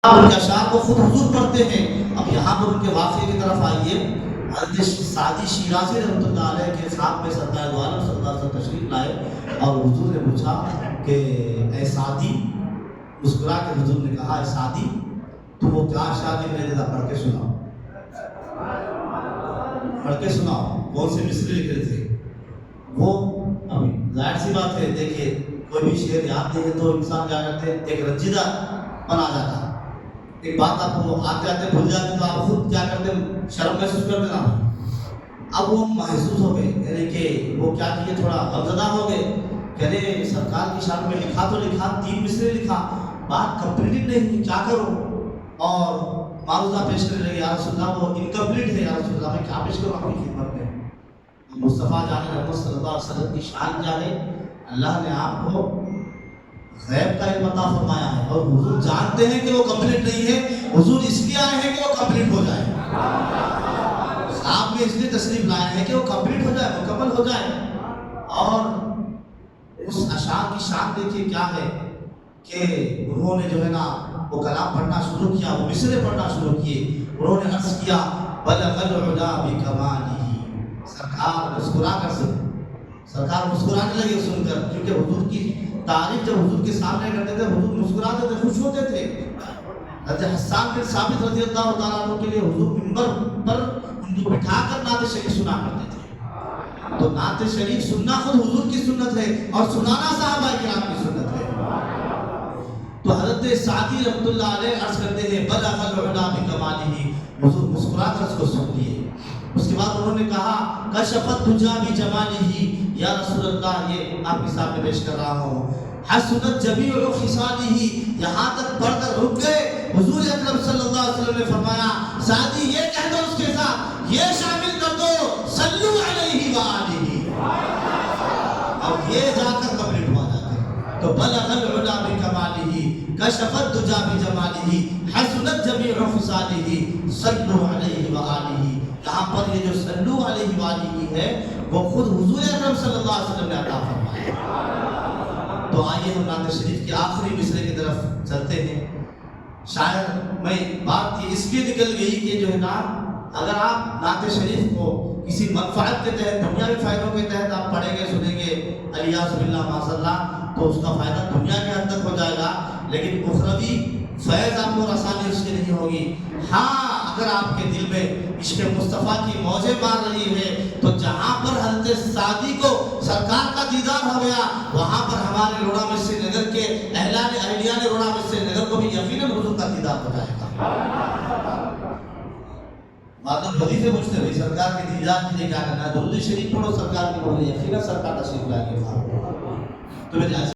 ان کے اشعار کو خود حضور پڑھتے ہیں۔ اب یہاں پر ان کے واقعے کی طرف آئیے۔ حضرت سعدی شیرازی رحمۃ اللہ علیہ کے خواب میں سرکار دو عالم صلی اللہ علیہ وسلم تشریف لائے اور حضور نے پوچھا کہ اے سعدی، مسکرا کے حضور نے کہا اے سعدی تو وہ کیا اشعار میرے جیسا پڑھ کے سناؤ، پڑھ کے سناؤ، کون سے مصرے لکھ رہے تھے وہ؟ ابھی ظاہر سی بات ہے، دیکھیے کوئی بھی شعر یاد نہیں ہے تو انسان کیا کرتے ہیں، ایک رنجیدہ پن آ جاتا ہے، ایک بات آپ کو آتے آتے بھول جاتے تو آپ خود کیا کرتے ہیں، شرم محسوس کرتے نا۔ اب وہ محسوس ہو گئے، یعنی کہ وہ کیا کیے، تھوڑا غمزدہ ہو گئے، کہنے سرکار کی شان میں لکھا تو لکھا، 3 مصرے لکھا، بات کمپلیٹ نہیں ہوئی، کیا کروں؟ اور معروضہ پیش کرنے لگے، یا رسول اللہ وہ انکمپلیٹ ہے، یا رسول اللہ میں کیا پیش کروں آپ کی خدمت میں؟ مصطفیٰ جان رحمت صلی اللہ علیہ وسلم کی شان کیا ہے، اللہ نے آپ کو غیب کا علم عطا فرمایا ہے، اور حضور جانتے ہیں کہ وہ کمپلیٹ نہیں ہے، حضور اس لیے آئے ہیں کہ وہ کمپلیٹ ہو جائے، آپ میں اس لیے تشریف لائے ہیں کہ وہ کمپلیٹ ہو جائے، مکمل ہو جائے۔ اور اس اشعار کی شان دیکھیے کیا ہے کہ انہوں نے جو ہے نا وہ کلام پڑھنا شروع کیا، وہ مصرے پڑھنا شروع کیے، انہوں نے عرض کیا بلغ العلا بکمالہ، سرکار مسکرا کر سرکار مسکرانے لگے سن کر، کیونکہ حضور کی تعریف جب حضور کے سامنے کرتے تھے حضور مسکراتے تھے، خوش ہوتے تھے۔ حضرت حسان بن ثابت رضی اللہ تعالیٰ عنہ کے لیے حضور منبر پر ان کو بٹھا کر نعت شریف سنا کرتے تھے، تو نعت شریف سننا خود حضور کی سنت ہے اور سنانا صحابہ کرام کی سنت ہے۔ تو حضرت سعدی رحمۃ اللہ علیہ عرض کرتے ہیں بلغ العلا بکمالہ، حضور مسکرا کر اس کو سن لیے۔ اس کے بعد انہوں نے کہا کشفت دجا بجمالہ، یا رسول اللہ یہ آپ کے سامنے پیش کر رہا ہوں، حسنت جمیع خصالہ، یہاں تک پڑھ کر رک گئے۔ حضور اکرم صلی اللہ علیہ وسلم نے فرمایا سعدی یہ کہہ دو اس کے ساتھ، یہ شامل کر دو صلو علیہ وآلہ، اب یہ جا کر کمپلیٹ ہوا جاتا ہے۔ تو بلغ العلا بکمالہ، کشفت دجا بجمالہ، حسنت جمیع خصالہ، صلو علیہ وآلہ، یہاں پر یہ جو صلو علیہ وآلہ ہے وہ خود حضور اکرم صلی اللہ علیہ وسلم نے عطا فرمایا۔ تو آئیے ہم نعت شریف کے آخری مصرے کی طرف چلتے ہیں۔ شاید میں بات یہ اس لیے نکل گئی کہ جو ہے نا اگر آپ نعت شریف کو کسی منفعت کے تحت، دنیاوی فائدوں کے تحت آپ پڑھیں گے سنیں گے الیاذ باللہ معاذ اللہ، تو اس کا فائدہ دنیا کے حد تک ہو جائے گا، لیکن اخروی فیض آپ کو رسانی اس کی نہیں ہوگی۔ ہاں اگر آپ کے دل میں عشق مصطفیٰ کی موجیں مار رہی ہے تو جہاں پر حضرت سعدی کو سرکار کا دیدار ہو گیا وہاں پر ہمارے روڑا مسجد نگر کے اہلیان روڑا مسجد نگر کو بھی یقیناً حضور کا دیدار ہو جائے گا۔ بات بدی سے پوچھتے بھائی سرکار کے دیدار کے لیے کیا کرنا ہے، درود شریف پڑھو، سرکار کی پڑھو، یقیناً سرکار تشریف لائیں گے۔ تو میرے